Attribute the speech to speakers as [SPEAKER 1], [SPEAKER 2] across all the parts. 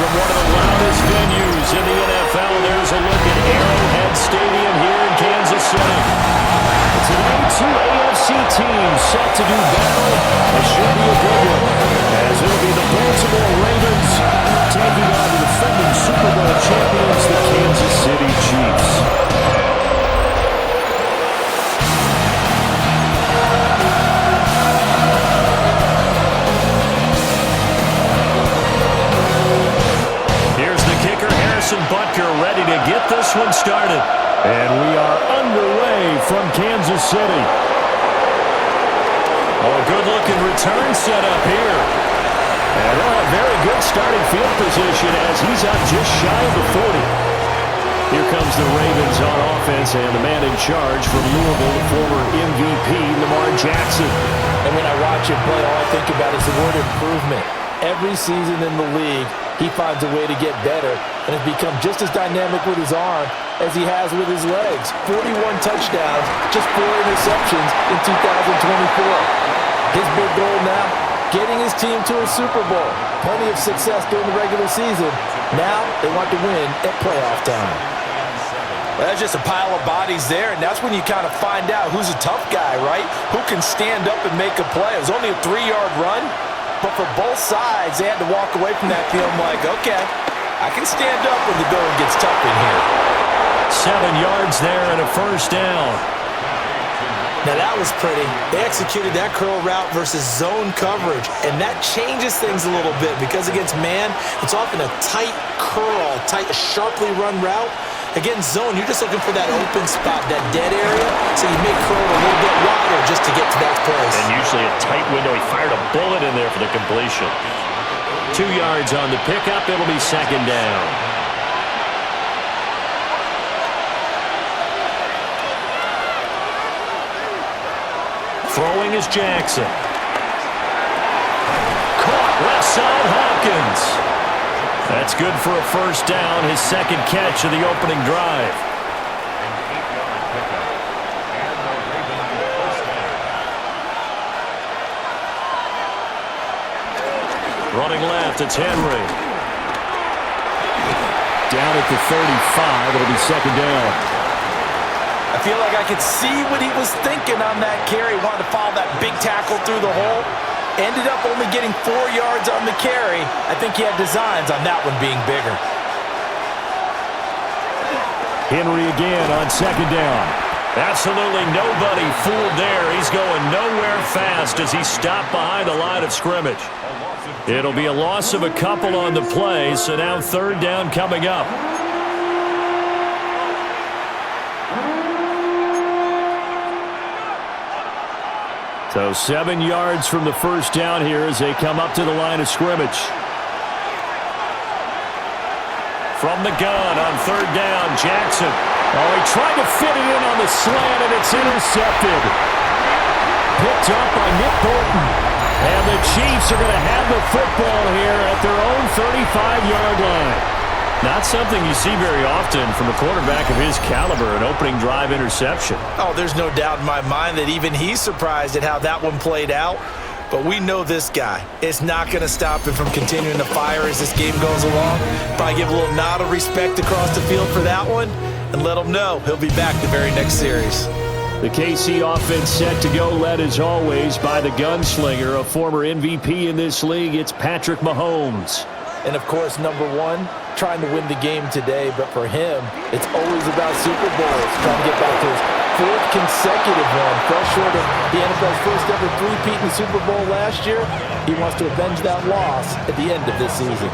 [SPEAKER 1] From one of the loudest venues in the NFL, there's a look at Arrowhead Stadium here in Kansas City. Today, two AFC teams set to do battle. It should be a good one, as it'll be the Baltimore Ravens taking on the defending Super Bowl champions, the Kansas City Chiefs. Butker ready to get this one started. And we are underway from Kansas City. Oh, a good-looking return set up here. And they'll have very good starting field position as he's out just shy of the 40. Here comes the Ravens on offense, and the man in charge from Louisville, the former MVP, Lamar Jackson.
[SPEAKER 2] And when I watch him play, all I think about is the word improvement. Every season in the league, he finds a way to get better and has become just as dynamic with his arm as he has with his legs. 41 touchdowns, just 4 interceptions in 2024. His big goal now, getting his team to a Super Bowl. Plenty of success during the regular season. Now they want to win at playoff time. Well, that's just a pile of bodies there, and that's when you kind of find out who's a tough guy, right? Who can stand up and make a play. It was only a 3-yard run. But for both sides, they had to walk away from that feeling like, okay, I can stand up when the going gets tough in here.
[SPEAKER 1] 7 yards there and a first down.
[SPEAKER 2] Now that was pretty. They executed that curl route versus zone coverage, and that changes things a little bit because against man, it's often a tight curl, tight, sharply run route. Against zone, you're just looking for that open spot, that dead area, so you may curl a little bit wider just to get to that place.
[SPEAKER 1] And usually a tight window. He fired a bullet in there for the completion. 2 yards on the pickup. It'll be second down. Throwing is Jackson. Caught left side, Hopkins. That's good for a first down, his second catch of the opening drive. Running left, it's Henry. Down at the 35, it'll be second down.
[SPEAKER 2] I feel like I could see what he was thinking on that carry. Wanted to follow that big tackle through the hole. Ended up only getting 4 yards on the carry. I think he had designs on that one being bigger.
[SPEAKER 1] Henry again on second down. Absolutely nobody fooled there. He's going nowhere fast as he stopped behind the line of scrimmage. It'll be a loss of a couple on the play, so now third down coming up. So 7 yards from the first down here as they come up to the line of scrimmage. From the gun on third down, Jackson. Oh, he tried to fit it in on the slant, and it's intercepted. Picked up by Nick Bolton. And the Chiefs are going to have the football here at their own 35-yard line. Not something you see very often from a quarterback of his caliber, an opening drive interception.
[SPEAKER 2] Oh, there's no doubt in my mind that even he's surprised at how that one played out. But we know this guy. It's not going to stop him from continuing to fire as this game goes along. Probably give a little nod of respect across the field for that one and let him know he'll be back the very next series.
[SPEAKER 1] The KC offense set to go, led as always by the gunslinger, a former MVP in this league. It's Patrick Mahomes.
[SPEAKER 2] And, of course, number one, trying to win the game today. But for him, it's always about Super Bowls, trying to get back to his 4th consecutive one. Fell short of the NFL's first ever three-peat in the Super Bowl last year. He wants to avenge that loss at the end of this season.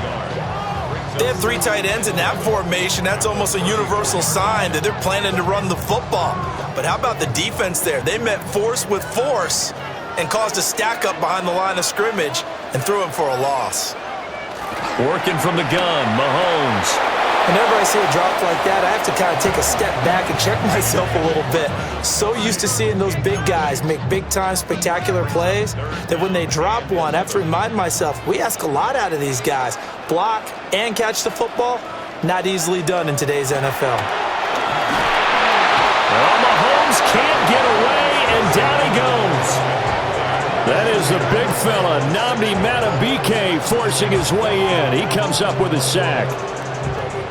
[SPEAKER 2] They have 3 tight ends in that formation. That's almost a universal sign that they're planning to run the football. But how about the defense there? They met force with force and caused a stack up behind the line of scrimmage and threw him for a loss.
[SPEAKER 1] Working from the gun, Mahomes.
[SPEAKER 2] Whenever I see a drop like that, I have to kind of take a step back and check myself a little bit. So used to seeing those big guys make big-time spectacular plays that when they drop one, I have to remind myself, we ask a lot out of these guys. Block and catch the football, not easily done in today's NFL.
[SPEAKER 1] Well, Mahomes can't get away, and down he goes. That is the big fella, Nnamdi Madubuike, forcing his way in. He comes up with a sack.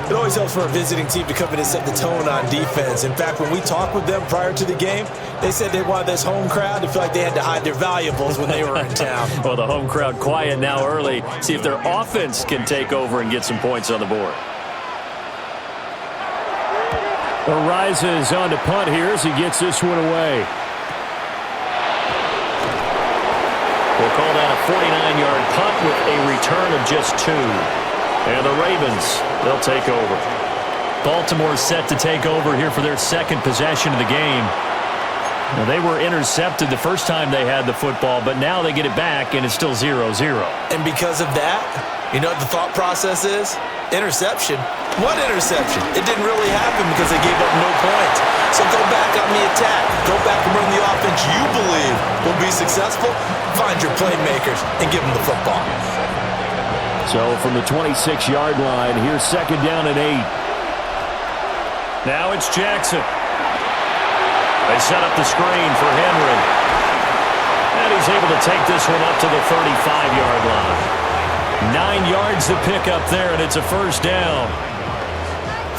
[SPEAKER 2] It always helps for a visiting team to come in and set the tone on defense. In fact, when we talked with them prior to the game, they said they wanted this home crowd to feel like they had to hide their valuables when they were in town.
[SPEAKER 1] Well, the home crowd quiet now early. See if their offense can take over and get some points on the board. Arises on to punt here as he gets this one away. We'll call that a 49-yard punt with a return of just 2. And the Ravens, they'll take over. Baltimore's set to take over here for their second possession of the game. Now, they were intercepted the first time they had the football, but now they get it back, and it's still 0-0.
[SPEAKER 2] And because of that, you know what the thought process is? Interception. What interception? It didn't really happen because they gave up no points. So go back on the attack. Go back and run the offense you believe will be successful. Find your playmakers and give them the football.
[SPEAKER 1] So from the 26-yard line, here's second down and 8. Now it's Jackson. They set up the screen for Henry. And he's able to take this one up to the 35-yard line. 9 yards to pick up there, and it's a first down.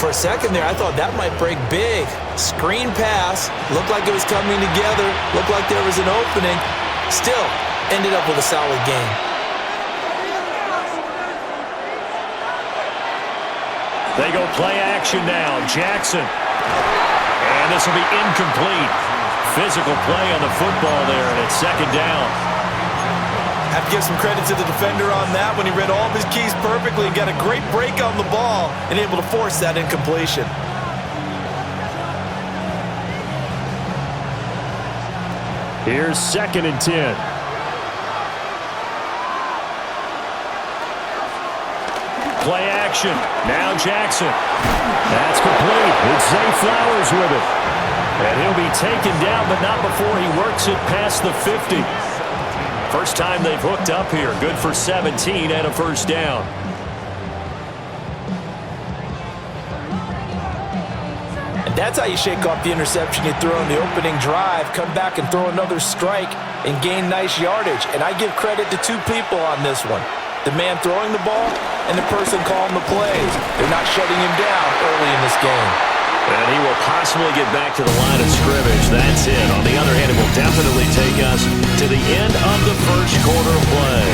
[SPEAKER 2] For a second there, I thought that might break big. Screen pass. Looked like it was coming together. Looked like there was an opening. Still, ended up with a solid game.
[SPEAKER 1] They go play action now. Jackson. And this will be incomplete. Physical play on the football there, and it's second down.
[SPEAKER 2] Have to give some credit to the defender on that when he read all of his keys perfectly and got a great break on the ball and able to force that incompletion.
[SPEAKER 1] Here's second and 10. Play action. Now Jackson. That's complete. It's Zay Flowers with it. And he'll be taken down, but not before he works it past the 50. First time they've hooked up here. Good for 17 and a first down.
[SPEAKER 2] And that's how you shake off the interception you throw in the opening drive, come back and throw another strike and gain nice yardage. And I give credit to 2 people on this one. The man throwing the ball and the person calling the plays. They're not shutting him down early in this game.
[SPEAKER 1] And he will possibly get back to the line of scrimmage. That's it. On the other hand, it will definitely take us to the end of the first quarter play.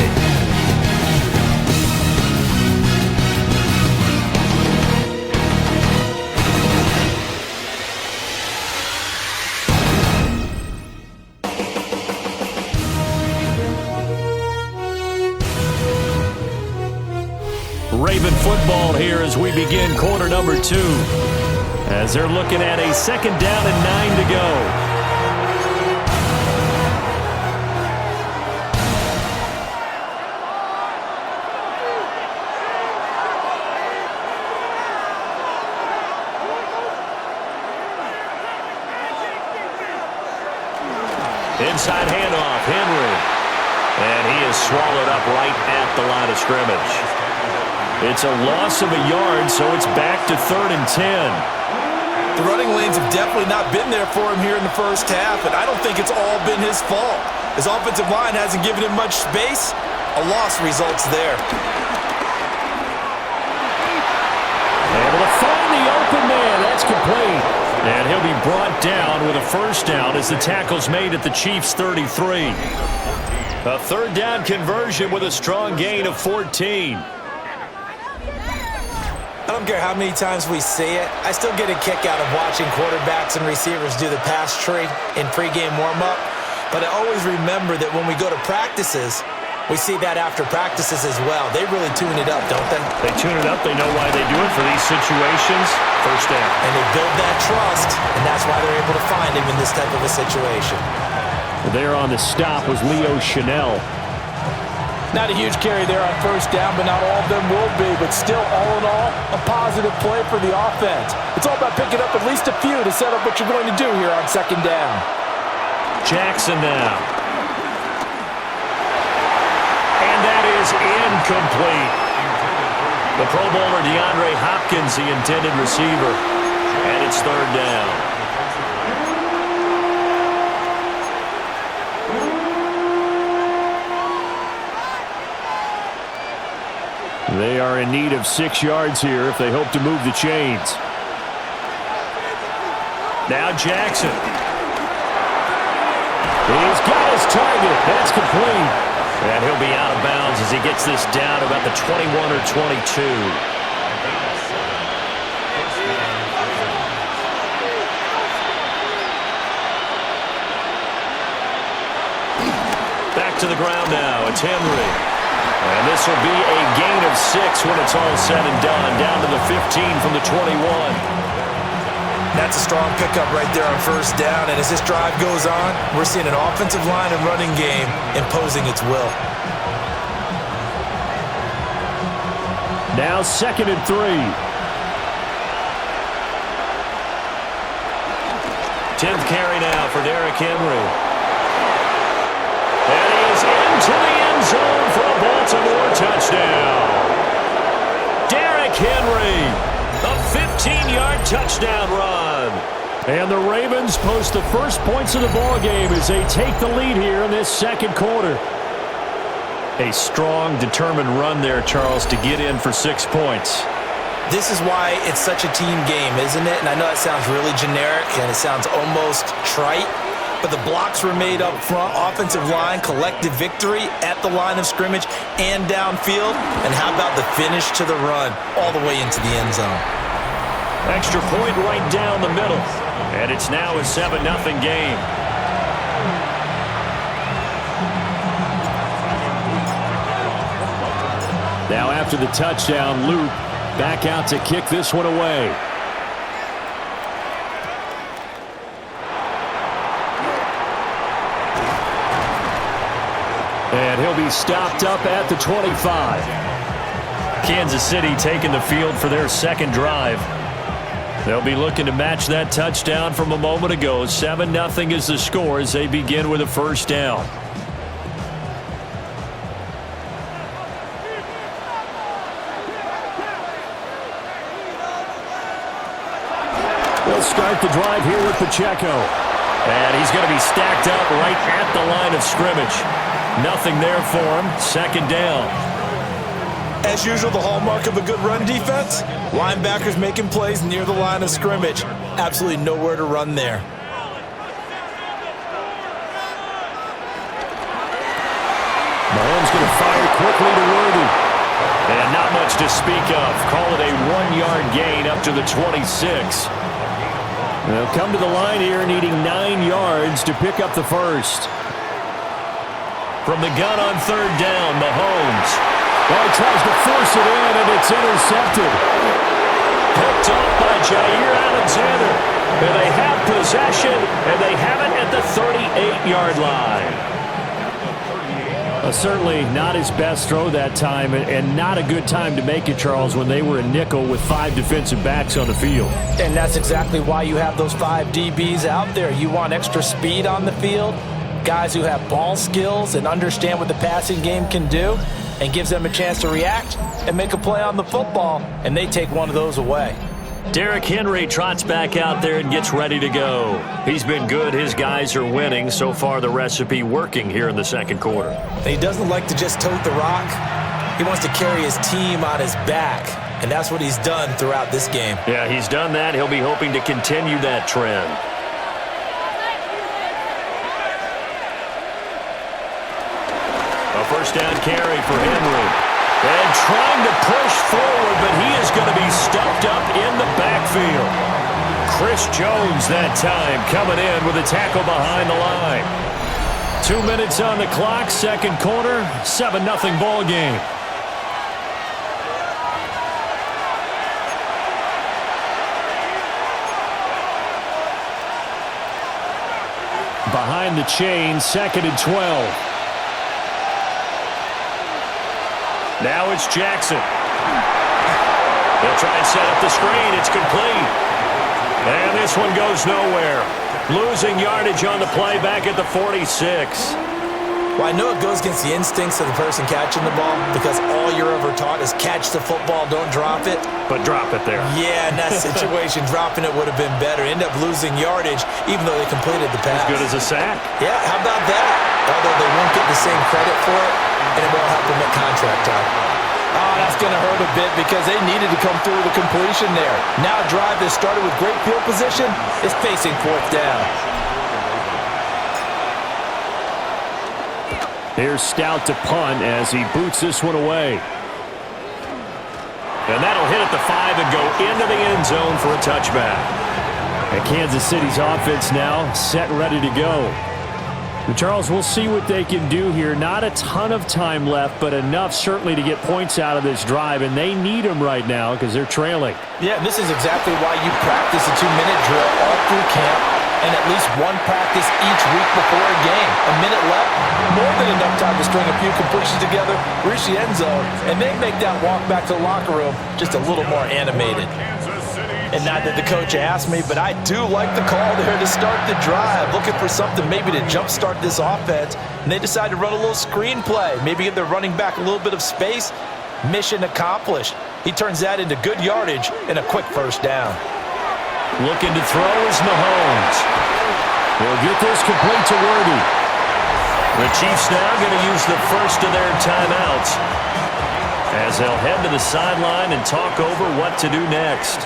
[SPEAKER 1] Raven football here as we begin quarter number 2. As they're looking at a second down and 9 to go. Inside handoff, Henry. And he is swallowed up right at the line of scrimmage. It's a loss of a yard, so it's back to 3rd and 10.
[SPEAKER 2] The running lanes have definitely not been there for him here in the first half, and I don't think it's all been his fault. His offensive line hasn't given him much space. A loss results there.
[SPEAKER 1] Able to find the open man. That's complete. And he'll be brought down with a first down as the tackle's made at the Chiefs' 33. A third down conversion with a strong gain of 14.
[SPEAKER 2] I don't care how many times we see it. I still get a kick out of watching quarterbacks and receivers do the pass tree in pregame warm-up. But I always remember that when we go to practices, we see that after practices as well. They really tune it up, don't they?
[SPEAKER 1] They tune it up. They know why they do it for these situations. First down.
[SPEAKER 2] And they build that trust, and that's why they're able to find him in this type of a situation.
[SPEAKER 1] There on the stop was Leo Chanel.
[SPEAKER 2] Not a huge carry there on first down, but not all of them will be. But still, all in all, a positive play for the offense. It's all about picking up at least a few to set up what you're going to do here on second down.
[SPEAKER 1] Jackson now. And that is incomplete. The Pro Bowler DeAndre Hopkins, the intended receiver. And it's third down. They are in need of 6 yards here if they hope to move the chains. Now Jackson. He's got his target. That's complete. And he'll be out of bounds as he gets this down about the 21 or 22. Back to the ground now. It's Henry. And this will be a gain of 6 when it's all said and done. Down to the 15 from the 21.
[SPEAKER 2] That's a strong pickup right there on first down. And as this drive goes on, we're seeing an offensive line and running game imposing its will.
[SPEAKER 1] Now 2nd and 3. 10th carry now for Derrick Henry. And he is into the end zone for a Baltimore touchdown. Derrick Henry. A 15-yard touchdown run. And the Ravens post the first points of the ballgame as they take the lead here in this second quarter. A strong, determined run there, Charles, to get in for 6 points.
[SPEAKER 2] This is why it's such a team game, isn't it? And I know that sounds really generic and it sounds almost trite, but the blocks were made up front, offensive line, collective victory at the line of scrimmage and downfield. And how about the finish to the run all the way into the end zone?
[SPEAKER 1] Extra point right down the middle. And it's now a 7-0 game. Now after the touchdown, Luke back out to kick this one away. And he'll be stopped up at the 25. Kansas City taking the field for their second drive. They'll be looking to match that touchdown from a moment ago. 7-0 is the score as they begin with a first down. They'll start the drive here with Pacheco. And he's going to be stacked up right at the line of scrimmage. Nothing there for him. Second down.
[SPEAKER 2] As usual, the hallmark of a good run defense, linebackers making plays near the line of scrimmage. Absolutely nowhere to run there.
[SPEAKER 1] Mahomes going to fire quickly to Worthy. And not much to speak of. Call it a 1-yard gain up to the 26. They'll come to the line here needing 9 yards to pick up the first. From the gun on third down, Mahomes. Well, he tries to force it in, and it's intercepted. Picked up by Jair Alexander. And they have possession, and they have it at the 38-yard line. Certainly not his best throw that time, and not a good time to make it, Charles, when they were in nickel with 5 defensive backs on the field.
[SPEAKER 2] And that's exactly why you have those 5 DBs out there. You want extra speed on the field, guys who have ball skills and understand what the passing game can do, and gives them a chance to react and make a play on the football, and they take one of those away.
[SPEAKER 1] Derrick Henry trots back out there and gets ready to go. He's been good. His guys are winning. So far, the recipe working here in the second quarter.
[SPEAKER 2] He doesn't like to just tote the rock. He wants to carry his team on his back, and that's what he's done throughout this game.
[SPEAKER 1] Yeah, he's done that. He'll be hoping to continue that trend. A first down carry for Henry. And trying to push forward, but he is going to be stuffed up in the backfield. Chris Jones that time coming in with a tackle behind the line. 2 minutes on the clock, second quarter, 7-0 ball game. Behind the chain, 2nd and 12. Now it's Jackson. They'll try and set up the screen. It's complete. And this one goes nowhere. Losing yardage on the play back at the 46.
[SPEAKER 2] Well, I know it goes against the instincts of the person catching the ball because all you're ever taught is catch the football, don't drop it.
[SPEAKER 1] But drop it there.
[SPEAKER 2] Yeah, in that situation, dropping it would have been better. End up losing yardage even though they completed the pass.
[SPEAKER 1] As good as a sack.
[SPEAKER 2] Yeah, how about that? Although they won't get the same credit for it, and it won't help them at contract time. Oh, that's going to hurt a bit because they needed to come through with a completion there. Now a drive that started with great field position is facing fourth down.
[SPEAKER 1] Here's Stout to punt as he boots this one away. And that'll hit at the 5 and go into the end zone for a touchback. And Kansas City's offense now set and ready to go. And Charles, we'll see what they can do here. Not a ton of time left, but enough certainly to get points out of this drive, and they need them right now because they're trailing.
[SPEAKER 2] Yeah, and this is exactly why you practice a 2-minute drill all through camp and at least one practice each week before a game. A minute left, more than enough time to string a few completions together, reach the end zone, and then make that walk back to the locker room just a little more animated. And not that the coach asked me, but I do like the call there to start the drive. Looking for something maybe to jumpstart this offense. And they decided to run a little screen play. Maybe give their running back a little bit of space. Mission accomplished. He turns that into good yardage and a quick first down.
[SPEAKER 1] Looking to throw is Mahomes. He'll get this complete to Worthy. The Chiefs now going to use the first of their timeouts as they'll head to the sideline and talk over what to do next.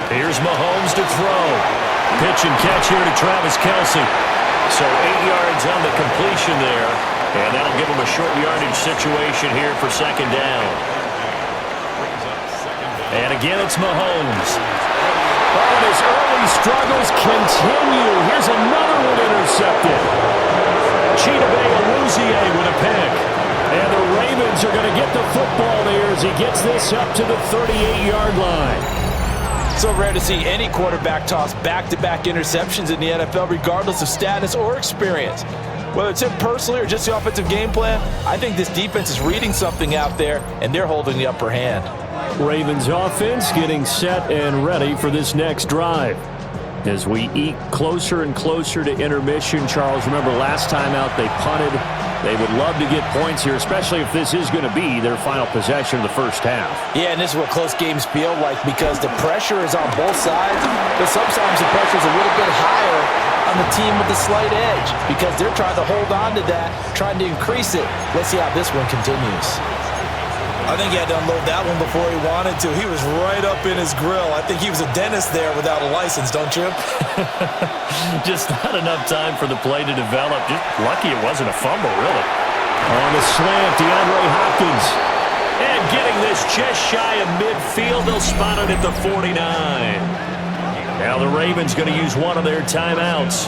[SPEAKER 1] Here's Mahomes to throw. Pitch and catch here to Travis Kelce. So 8 yards on the completion there. And that'll give him a short yardage situation here for second down. And again, it's Mahomes. Oh, and his early struggles continue. Here's another one intercepted. Chidobe Awuzie with a pick. And the Ravens are going to get the football there as he gets this up to the 38-yard line.
[SPEAKER 2] So rare to see any quarterback toss back-to-back interceptions in the NFL, regardless of status or experience. Whether it's him personally or just the offensive game plan, I think this defense is reading something out there, and they're holding the upper hand.
[SPEAKER 1] Ravens offense getting set and ready for this next drive. As we eke closer and closer to intermission, Charles, remember last time out they punted. They would love to get points here, especially if this is going to be their final possession of the first half.
[SPEAKER 2] Yeah, and this is what close games feel like because the pressure is on both sides, but sometimes the pressure is a little bit higher on the team with the slight edge because they're trying to hold on to that, trying to increase it. Let's see how this one continues.
[SPEAKER 3] I think he had to unload that one before he wanted to. He was right up in his grill. I think he was a dentist there without a license, don't you?
[SPEAKER 1] Just not enough time for the play to develop. Just lucky it wasn't a fumble, really. On the slant, DeAndre Hopkins. And getting this just shy of midfield. They'll spot it at the 49. Now the Ravens going to use one of their timeouts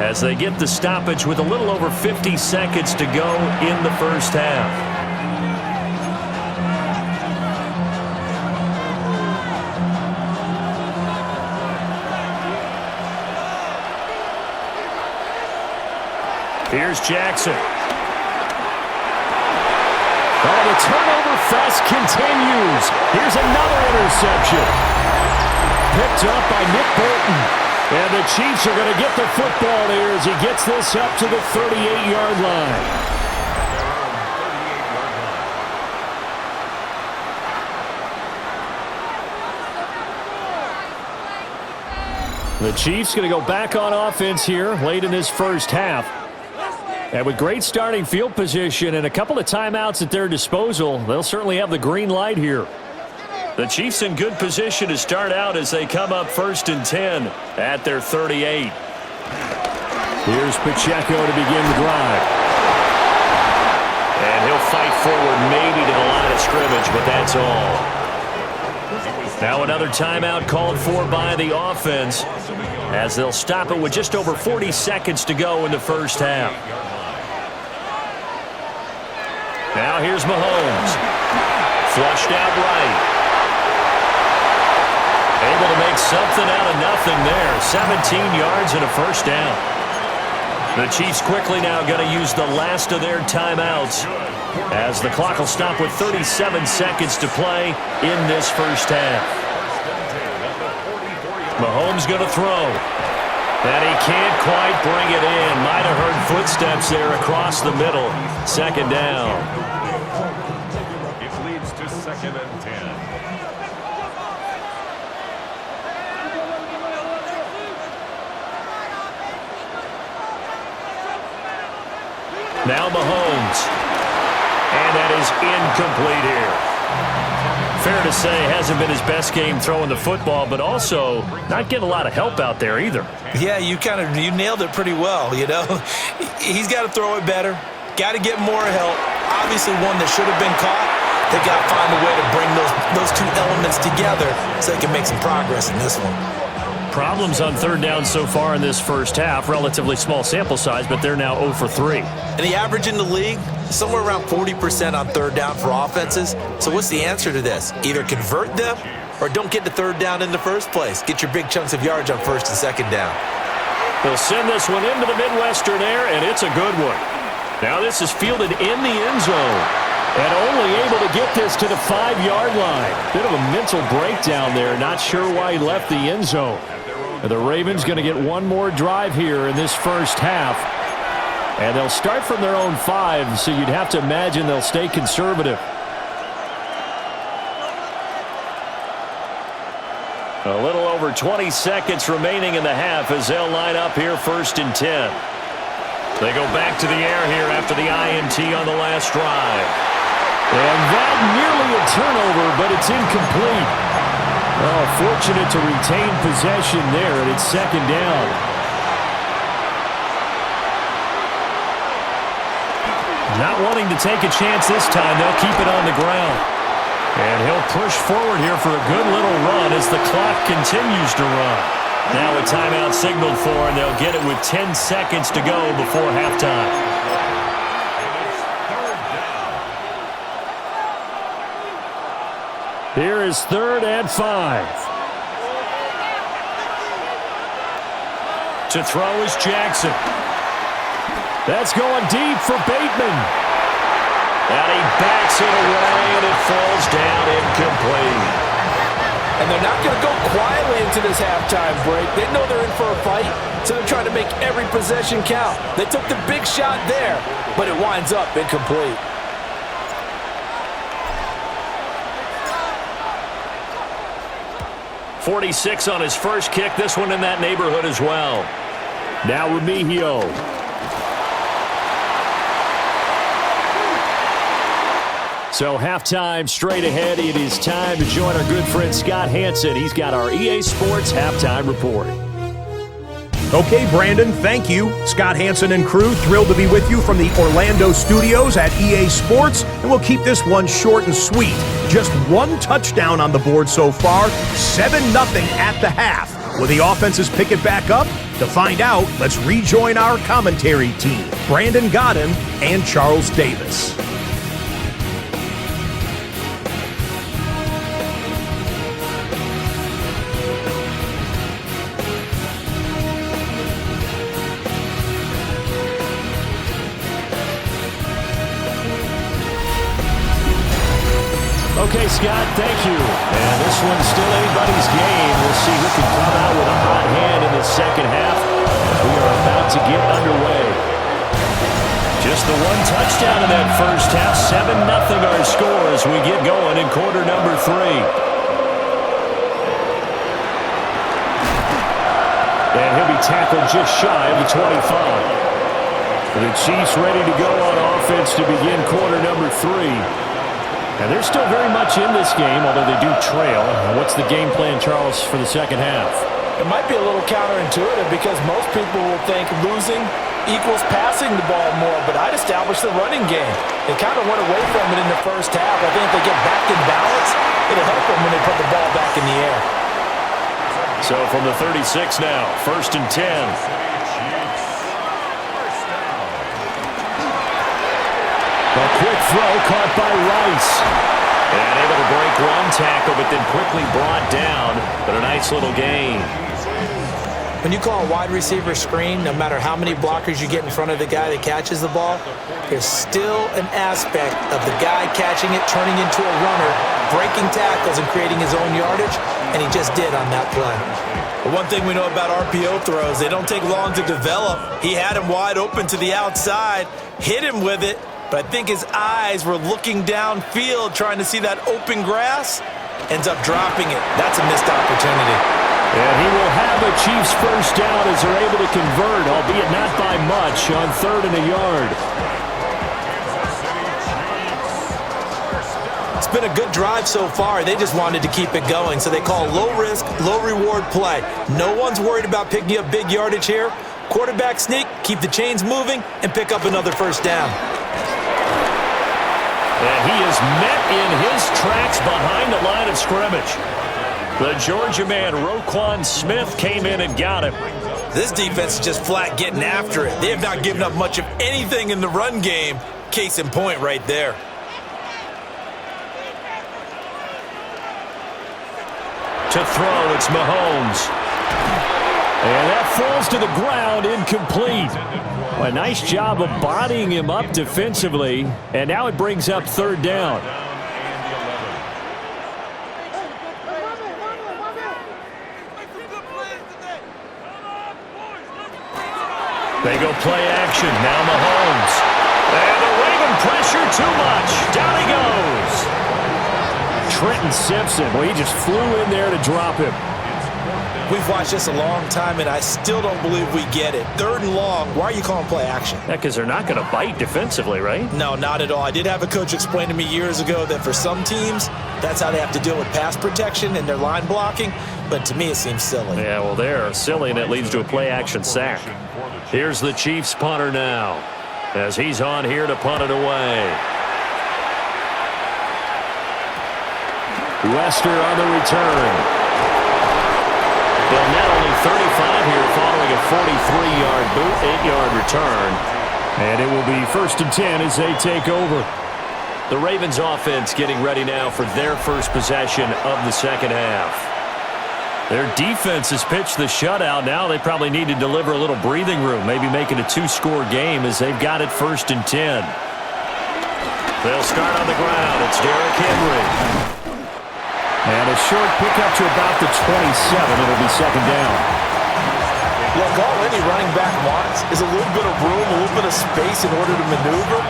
[SPEAKER 1] as they get the stoppage with a little over 50 seconds to go in the first half. Here's Jackson. Oh, the turnover fest continues. Here's another interception. Picked up by Nick Bolton. And the Chiefs are going to get the football there as he gets this up to the 38-yard line. The Chiefs going to go back on offense here late in this first half. And with great starting field position and a couple of timeouts at their disposal, they'll certainly have the green light here. The Chiefs in good position to start out as they come up 1st and 10 at their 38. Here's Pacheco to begin the drive. And he'll fight forward maybe to the line of scrimmage, but that's all. Now another timeout called for by the offense as they'll stop it with just over 40 seconds to go in the first half. Now here's Mahomes. Flushed out right. Able to make something out of nothing there. 17 yards and a first down. The Chiefs quickly now going to use the last of their timeouts as the clock will stop with 37 seconds to play in this first half. Mahomes going to throw. And he can't quite bring it in. Might have heard footsteps there across the middle. Second down.
[SPEAKER 4] It leads to 2nd and 10.
[SPEAKER 1] Now Mahomes. And that is incomplete here. Fair to say, hasn't been his best game throwing the football, but also not getting a lot of help out there either.
[SPEAKER 3] Yeah, you nailed it pretty well, you know. He's got to throw it better. Got to get more help. Obviously one that should have been caught. They've got to find a way to bring those two elements together so they can make some progress in this one.
[SPEAKER 1] Problems on third down so far in this first half. Relatively small sample size, but they're now 0 for 3.
[SPEAKER 3] And the average in the league, somewhere around 40% on third down for offenses. So what's the answer to this? Either convert them or don't get to third down in the first place. Get your big chunks of yards on first and second down.
[SPEAKER 1] They'll send this one into the Midwestern air, and it's a good one. Now this is fielded in the end zone. And only able to get this to the 5-yard line. Bit of a mental breakdown there. Not sure why he left the end zone. And the Ravens going to get one more drive here in this first half. And they'll start from their own 5, so you'd have to imagine they'll stay conservative. A little over 20 seconds remaining in the half as they'll line up here first and 10. They go back to the air here after the INT on the last drive. And that nearly a turnover, but it's incomplete. Oh, fortunate to retain possession there, and it's second down. Not wanting to take a chance this time, they'll keep it on the ground. And he'll push forward here for a good little run as the clock continues to run. Now a timeout signaled for, and they'll get it with 10 seconds to go before halftime. Here is 3rd and 5. To throw is Jackson. That's going deep for Bateman. And he backs it away, and it falls down incomplete.
[SPEAKER 2] And they're not going to go quietly into this halftime break. They know they're in for a fight, so they're trying to make every possession count. They took the big shot there, but it winds up incomplete.
[SPEAKER 1] .46 on his first kick. This one in that neighborhood as well. Now Remigio. So halftime straight ahead. It is time to join our good friend Scott Hanson. He's got our EA Sports halftime report.
[SPEAKER 5] Okay, Brandon, thank you. Scott Hanson and crew, thrilled to be with you from the Orlando studios at EA Sports, and we'll keep this one short and sweet. Just one touchdown on the board so far, 7-0 at the half. Will the offenses pick it back up? To find out, let's rejoin our commentary team, Brandon Godden and Charles Davis.
[SPEAKER 1] Okay, Scott, thank you. And this one's still anybody's game. We'll see who can come out with a hot hand in the second half as we are about to get underway. Just the one touchdown in that first half. 7-0 our score as we get going in quarter number 3. And he'll be tackled just shy of the 25. The Chiefs ready to go on offense to begin quarter number 3. And they're still very much in this game, although they do trail. What's the game plan, Charles, for the second half?
[SPEAKER 2] It might be a little counterintuitive because most people will think losing equals passing the ball more, but I'd establish the running game. They kind of went away from it in the first half. I think if they get back in balance, it'll help them when they put the ball back in the air.
[SPEAKER 1] So from the 36 now, first and 10. A quick throw caught by Rice. And able to break one tackle, but then quickly brought down. But a nice little gain.
[SPEAKER 3] When you call a wide receiver screen, no matter how many blockers you get in front of the guy that catches the ball, there's still an aspect of the guy catching it, turning into a runner, breaking tackles and creating his own yardage, and he just did on that play. But one thing we know about RPO throws, they don't take long to develop. He had him wide open to the outside, hit him with it, but I think his eyes were looking downfield trying to see that open grass. Ends up dropping it. That's a missed opportunity.
[SPEAKER 1] And he will have a Chiefs first down as they're able to convert, albeit not by much, on 3rd and a yard.
[SPEAKER 3] It's been a good drive so far. They just wanted to keep it going, so they call low-risk, low-reward play. No one's worried about picking up big yardage here. Quarterback sneak, keep the chains moving, and pick up another first down.
[SPEAKER 1] And he is met in his tracks behind the line of scrimmage. The Georgia man, Roquan Smith, came in and got him.
[SPEAKER 3] This defense is just flat getting after it. They have not given up much of anything in the run game. Case in point right there.
[SPEAKER 1] To throw, it's Mahomes. And that falls to the ground, incomplete. A nice job of bodying him up defensively, and now it brings up third down. They go play action. Now Mahomes. And the Raven pressure too much. Down he goes. Trenton Simpson. Well, he just flew in there to drop him.
[SPEAKER 3] We've watched this a long time, and I still don't believe we get it. Third and long. Why are you calling play action?
[SPEAKER 1] Yeah, because they're not going to bite defensively, right?
[SPEAKER 3] No, not at all. I did have a coach explain to me years ago that for some teams, that's how they have to deal with pass protection and their line blocking. But to me, it seems silly.
[SPEAKER 1] Yeah, well, they're silly, and it leads to a play action sack. Here's the Chiefs punter now, as he's on here to punt it away. Wester on the return. Well, now only 35 here following a 43-yard boot, 8-yard return. And it will be 1st and 10 as they take over. The Ravens offense getting ready now for their first possession of the second half. Their defense has pitched the shutout. Now they probably need to deliver a little breathing room, maybe make it a 2-score game as they've got it 1st and 10. They'll start on the ground. It's Derrick Henry. And a short pickup to about the 27. It'll be second down.
[SPEAKER 3] Look, all any running back wants is a little bit of room, a little bit of space in order to maneuver.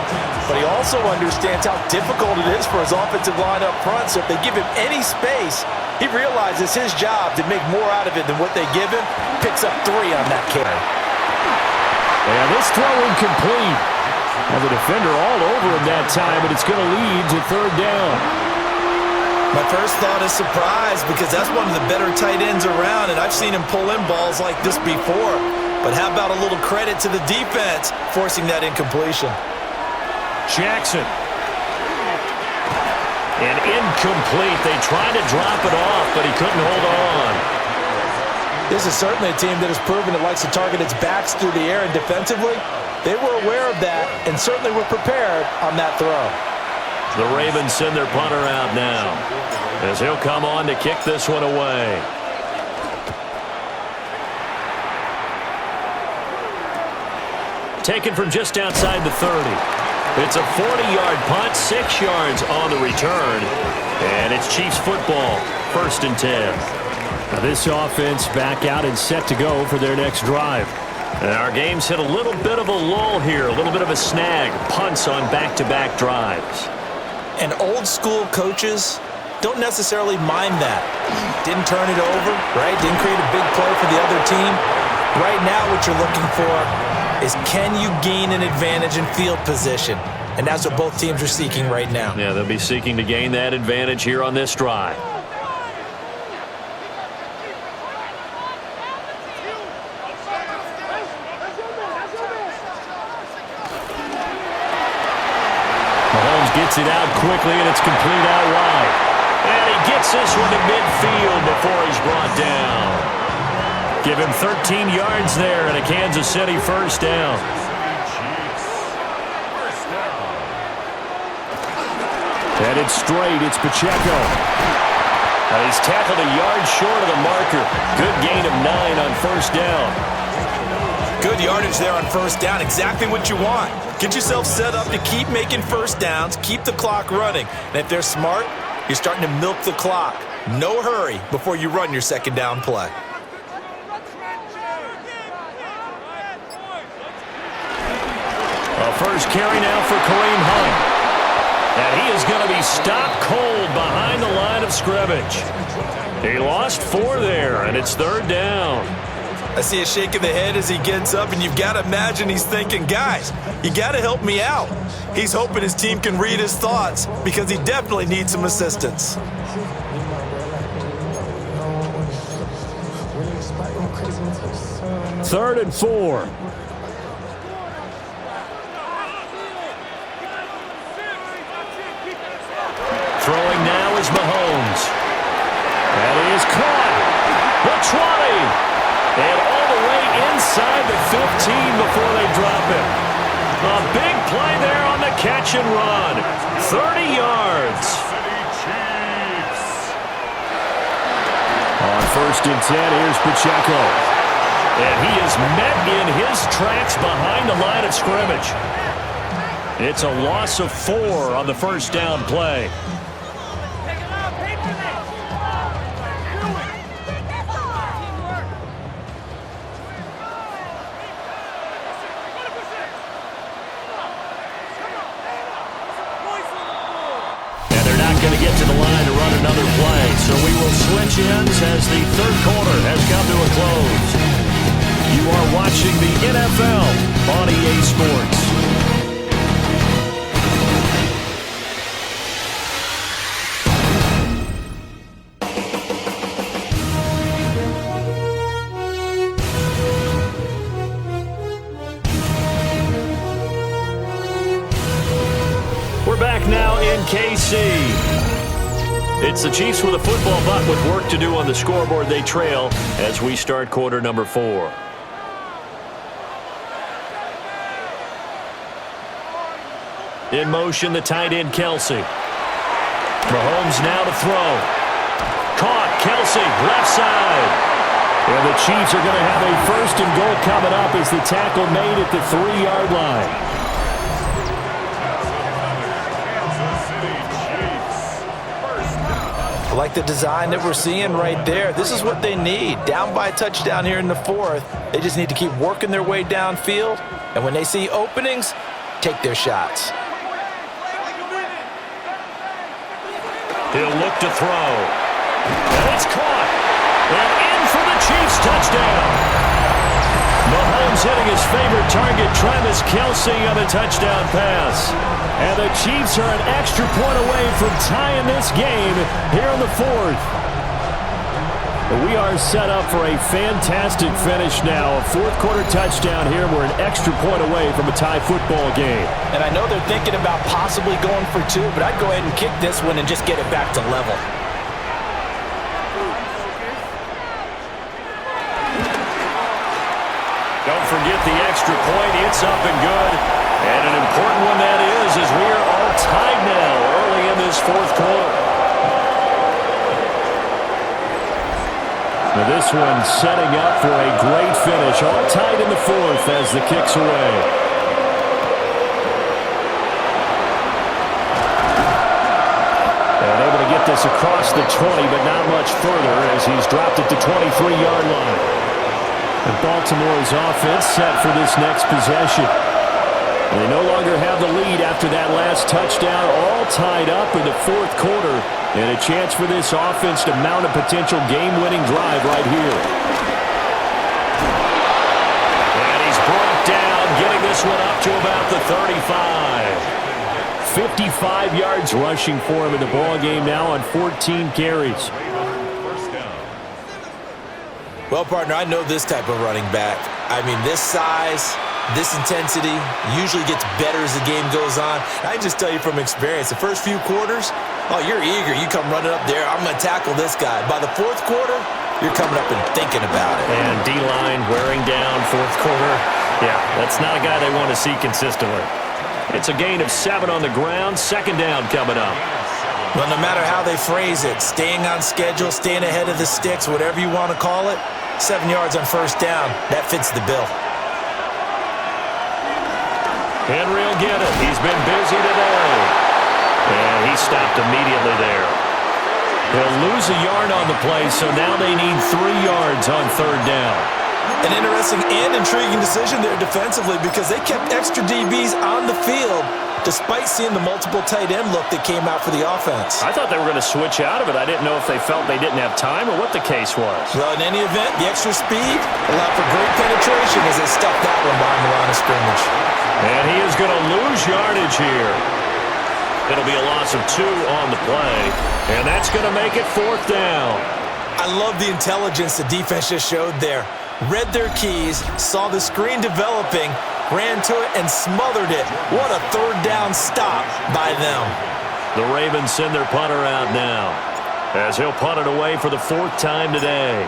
[SPEAKER 3] But he also understands how difficult it is for his offensive line up front. So if they give him any space, he realizes his job to make more out of it than what they give him. Picks up 3 on that carry.
[SPEAKER 1] And this throw incomplete. Now the defender all over him that time, but it's going to lead to third down.
[SPEAKER 3] My first thought is surprise because that's one of the better tight ends around, and I've seen him pull in balls like this before. But how about a little credit to the defense forcing that incompletion?
[SPEAKER 1] Jackson. And incomplete. They tried to drop it off, but he couldn't hold on.
[SPEAKER 3] This is certainly a team that has proven it likes to target its backs through the air, and defensively, they were aware of that and certainly were prepared on that throw.
[SPEAKER 1] The Ravens send their punter out now as he'll come on to kick this one away. Taken from just outside the 30. It's a 40-yard punt, 6 yards on the return, and it's Chiefs football, 1st and 10. Now this offense back out and set to go for their next drive. And our game's hit a little bit of a lull here, a little bit of a snag, punts on back-to-back drives.
[SPEAKER 3] And old-school coaches don't necessarily mind that. Didn't turn it over, right? Didn't create a big play for the other team. Right now what you're looking for is can you gain an advantage in field position? And that's what both teams are seeking right now.
[SPEAKER 1] Yeah, they'll be seeking to gain that advantage here on this drive. Gets it out quickly, and it's complete out wide. And he gets this one to midfield before he's brought down. Give him 13 yards there and a Kansas City first down. Headed straight, it's Pacheco. Now he's tackled a yard short of the marker. Good gain of 9 on first down.
[SPEAKER 3] Good yardage there on first down. Exactly what you want. Get yourself set up to keep making first downs, keep the clock running. And if they're smart, you're starting to milk the clock. No hurry before you run your second down play.
[SPEAKER 1] A first carry now for Kareem Hunt. And he is going to be stopped cold behind the line of scrimmage. He lost 4 there, and it's third down.
[SPEAKER 3] I see a shake of the head as he gets up, and you've got to imagine he's thinking, guys, you got to help me out. He's hoping his team can read his thoughts because he definitely needs some assistance.
[SPEAKER 1] Third and 4. Throwing now is Mahomes. That is caught. The 20. And all the way inside the 15 before they drop him. A big play there on the catch and run. 30 yards. On first and 10, here's Pacheco. And he is met in his tracks behind the line of scrimmage. It's a loss of 4 on the first down play. Going to get to the line to run another play. So we will switch ends as the third quarter has come to a close. You are watching the NFL on EA Sports. We're back now in KC. It's the Chiefs with a football, but with work to do on the scoreboard. They trail as we start quarter number 4. In motion, the tight end, Kelsey. Mahomes now to throw. Caught, Kelsey, left side. And the Chiefs are going to have a first and goal coming up as the tackle made at the 3-yard line.
[SPEAKER 3] I like the design that we're seeing right there. This is what they need. Down by a touchdown here in the 4th. They just need to keep working their way downfield. And when they see openings, take their shots.
[SPEAKER 1] He'll look to throw. And it's caught. And in for the Chiefs touchdown. Mahomes hitting his favorite target, Travis Kelce, on a touchdown pass. And the Chiefs are an extra point away from tying this game here in the 4th. We are set up for a fantastic finish now. A fourth-quarter touchdown here. We're an extra point away from a tie football game.
[SPEAKER 3] And I know they're thinking about possibly going for 2, but I'd go ahead and kick this one and just get it back to level.
[SPEAKER 1] Don't forget the extra point. It's up and good. And an important one that is, as we are all tied now early in this fourth quarter. Now this one setting up for a great finish. All tied in the 4th as the kick's away. And able to get this across the 20, but not much further as he's dropped it to 23-yard line. And Baltimore's offense set for this next possession. They no longer have the lead after that last touchdown, all tied up in the 4th quarter, and a chance for this offense to mount a potential game-winning drive right here. And he's brought down, getting this one up to about the 35. 55 yards rushing for him in the ballgame now on 14 carries.
[SPEAKER 3] Well, partner, I know this type of running back. I mean, this size, this intensity usually gets better as the game goes on. I can just tell you from experience, the first few quarters, oh, you're eager. You come running up there. I'm going to tackle this guy. By the 4th quarter, you're coming up and thinking about it.
[SPEAKER 1] And D-line wearing down 4th quarter. Yeah, that's not a guy they want to see consistently. It's a gain of 7 on the ground. 2nd down coming up.
[SPEAKER 3] Well, no matter how they phrase it, staying on schedule, staying ahead of the sticks, whatever you want to call it, 7 yards on first down, that fits the bill.
[SPEAKER 1] Henry will get it. He's been busy today. And he stopped immediately there. They'll lose a yard on the play, so now they need 3 yards on 3rd down.
[SPEAKER 3] An interesting and intriguing decision there defensively because they kept extra DBs on the field despite seeing the multiple tight end look that came out for the offense.
[SPEAKER 1] I thought they were going to switch out of it. I didn't know if they felt they didn't have time or what the case was.
[SPEAKER 3] Well, in any event, the extra speed allowed for great penetration as they stuffed that one behind the line of scrimmage.
[SPEAKER 1] And he is going to lose yardage here. It'll be a loss of 2 on the play, and that's going to make it 4th down.
[SPEAKER 3] I love the intelligence the defense just showed there. Read their keys, saw the screen developing, ran to it, and smothered it. What a 3rd down stop by them.
[SPEAKER 1] The Ravens send their punter out now as he'll punt it away for the 4th time today.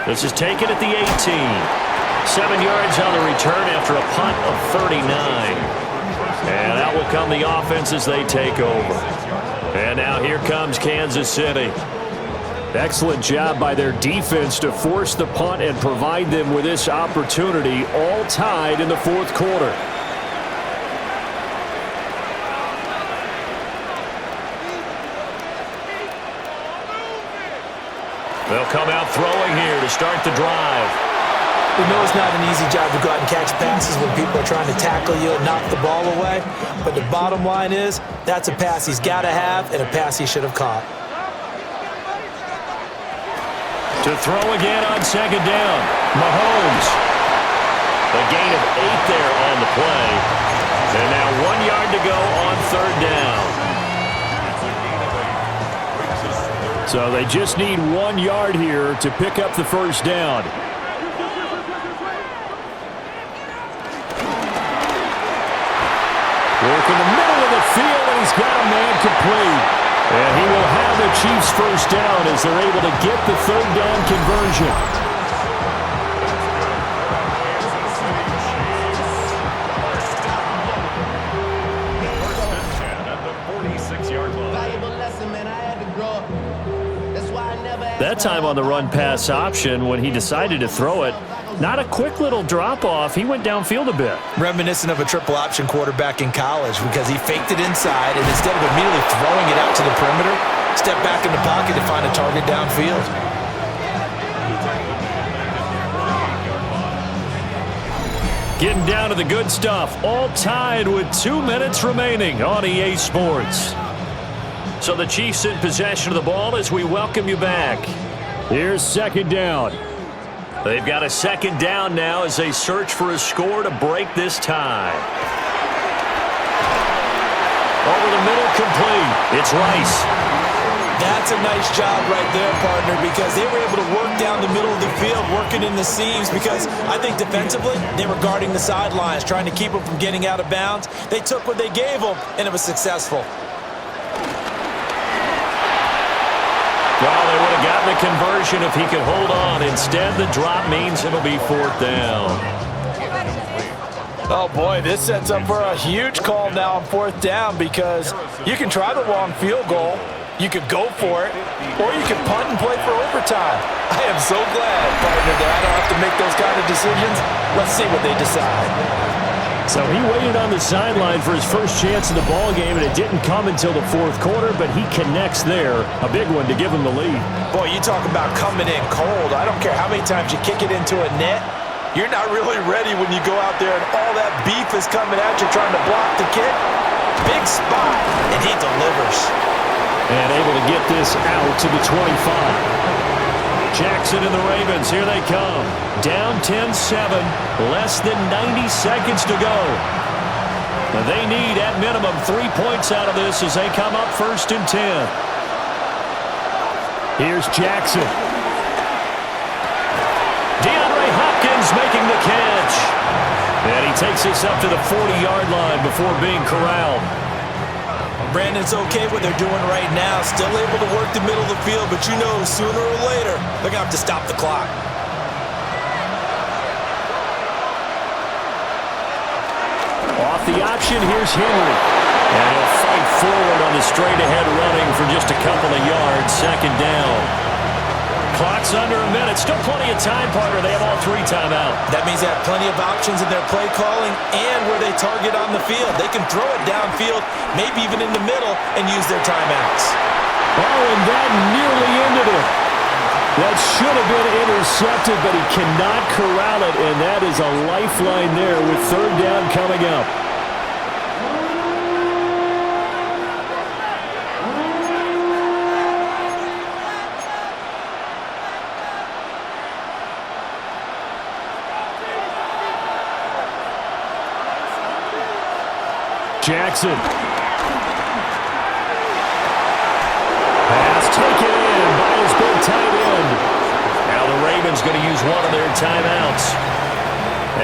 [SPEAKER 1] This is taken at the 18. 7 yards on the return after a punt of 39. And out will come the offense as they take over. And now here comes Kansas City. Excellent job by their defense to force the punt and provide them with this opportunity, all tied in the 4th quarter. They'll come out throwing here to start the drive.
[SPEAKER 3] We know it's not an easy job to go out and catch passes when people are trying to tackle you and knock the ball away. But the bottom line is, that's a pass he's got to have and a pass he should have caught.
[SPEAKER 1] To throw again on 2nd down, Mahomes. A gain of 8 there on the play. And now 1 yard to go on 3rd down. So they just need 1 yard here to pick up the 1st down. Work in the middle of the field, and he's got a man complete. And he will have the Chiefs' 1st down as they're able to get the 3rd down conversion. That time on the run-pass option, when he decided to throw it, not a quick little drop-off. He went downfield a bit.
[SPEAKER 3] Reminiscent of a triple option quarterback in college because he faked it inside, and instead of immediately throwing it out to the perimeter, stepped back in the pocket to find a target downfield.
[SPEAKER 1] Getting down to the good stuff, all tied with 2 minutes remaining on EA Sports. So the Chiefs in possession of the ball as we welcome you back. Here's 2nd down. They've got a 2nd down now as they search for a score to break this tie. Over the middle, complete. It's Rice.
[SPEAKER 3] That's a nice job right there, partner, because they were able to work down the middle of the field, working in the seams, because I think defensively they were guarding the sidelines, trying to keep them from getting out of bounds. They took what they gave them, and it was successful.
[SPEAKER 1] Well, they would have gotten the conversion if he could hold on. Instead, the drop means it'll be 4th down.
[SPEAKER 2] Oh, boy, this sets up for a huge call now on 4th down because you can try the long field goal, you could go for it, or you can punt and play for overtime. I am so glad, partner, that I don't have to make those kind of decisions. Let's see what they decide.
[SPEAKER 1] So he waited on the sideline for his first chance in the ball game, and it didn't come until the 4th quarter, but he connects there. A big one to give him the lead.
[SPEAKER 3] Boy, you talk about coming in cold. I don't care how many times you kick it into a net. You're not really ready when you go out there and all that beef is coming at you trying to block the kick. Big spot, and he delivers.
[SPEAKER 1] And able to get this out to the 25. Jackson and the Ravens, here they come. Down 10-7, less than 90 seconds to go. They need, at minimum, 3 points out of this as they come up 1st and 10. Here's Jackson. DeAndre Hopkins making the catch. And he takes this up to the 40-yard line before being corralled.
[SPEAKER 3] Brandon's okay what they're doing right now. Still able to work the middle of the field, but you know sooner or later they're going to have to stop the clock.
[SPEAKER 1] Off the option, here's Henry. And he'll fight forward on the straight-ahead running for just a couple of yards. 2nd down. Clock's under a minute. Still plenty of time, partner. They have all 3 timeouts.
[SPEAKER 3] That means they have plenty of options in their play calling and where they target on the field. They can throw it downfield, maybe even in the middle, and use their timeouts.
[SPEAKER 1] Oh, and that nearly ended it. That should have been intercepted, but he cannot corral it, and that is a lifeline there with third down coming up. Jackson. Pass taken in by his big tight end. Now the Ravens going to use one of their timeouts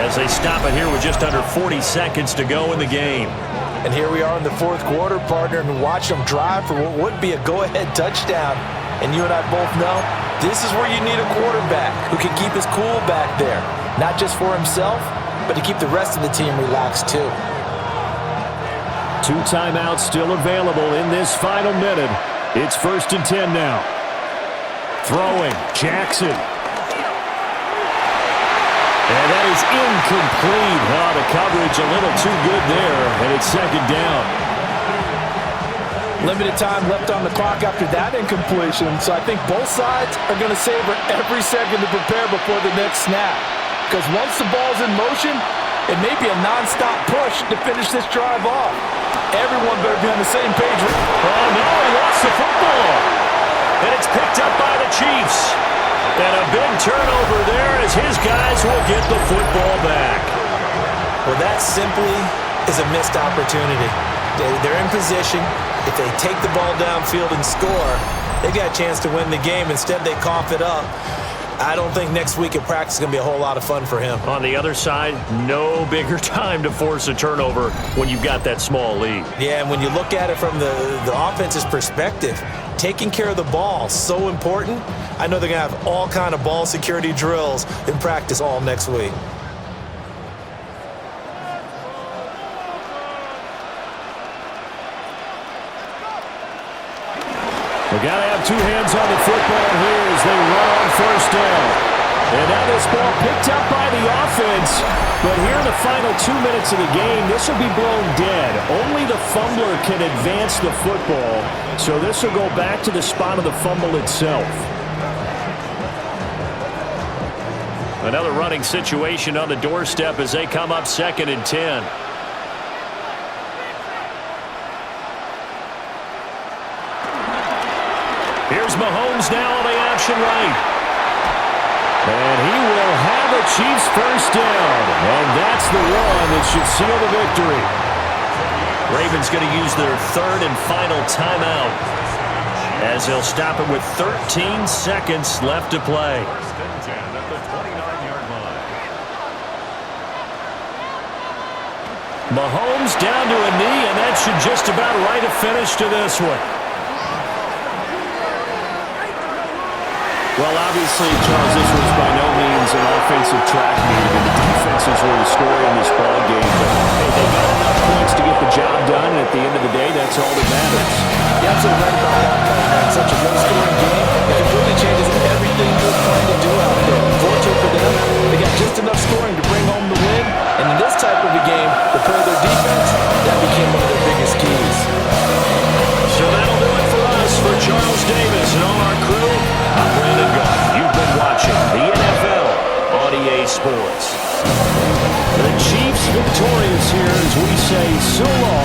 [SPEAKER 1] as they stop it here with just under 40 seconds to go in the game.
[SPEAKER 2] And here we are in the fourth quarter, partner, and watch them drive for what would be a go-ahead touchdown. And you and I both know this is where you need a quarterback who can keep his cool back there. Not just for himself, but to keep the rest of the team relaxed too.
[SPEAKER 1] 2 timeouts still available in this final minute. It's 1st and 10 now. Throwing, Jackson. And that is incomplete. Oh, the coverage a little too good there, and it's 2nd down.
[SPEAKER 2] Limited time left on the clock after that incompletion, so I think both sides are going to savor every second to prepare before the next snap. Because once the ball's in motion, it may be a non-stop push to finish this drive off. Everyone better be on the same page.
[SPEAKER 1] Oh, no, he lost the football. And it's picked up by the Chiefs. And a big turnover there as his guys will get the football back.
[SPEAKER 3] Well, that simply is a missed opportunity. They're in position. If they take the ball downfield and score, they got a chance to win the game. Instead, they cough it up. I don't think next week at practice is going to be a whole lot of fun for him.
[SPEAKER 1] On the other side, no bigger time to force a turnover when you've got that small lead.
[SPEAKER 3] Yeah, and when you look at it from the offense's perspective, taking care of the ball, so important. I know they're going to have all kind of ball security drills in practice all next week.
[SPEAKER 1] We got to have 2 hands on the football here as they run on 1st down. And now this ball picked up by the offense. But here in the final 2 minutes of the game, this will be blown dead. Only the fumbler can advance the football. So this will go back to the spot of the fumble itself. Another running situation on the doorstep as they come up 2nd and 10. Here's Mahomes now on the option right. And he will have a Chiefs 1st down. And that's the one that should seal the victory. Ravens going to use their 3rd and final timeout as they'll stop it with 13 seconds left to play. Mahomes down to a knee, and that should just about write a finish to this one. Well, obviously, Charles, this was by no means an offensive track meet, and the defenses were the story in this ball game. But hey, they got enough points to get the job done, and at the end of the day, that's all that matters.
[SPEAKER 2] You're absolutely right about that, partner. It's such a low-scoring game. It completely changes everything you're trying to do out there. Fortunately for them, they got just enough scoring to bring home the win. And in this type of a game, to play their defense, that became one of their biggest keys.
[SPEAKER 1] So that'll do it for us. For Charles Davis and all our crew, I'm Brandon Gault. You've been watching the NFL on EA Sports. The Chiefs victorious here as we say so long.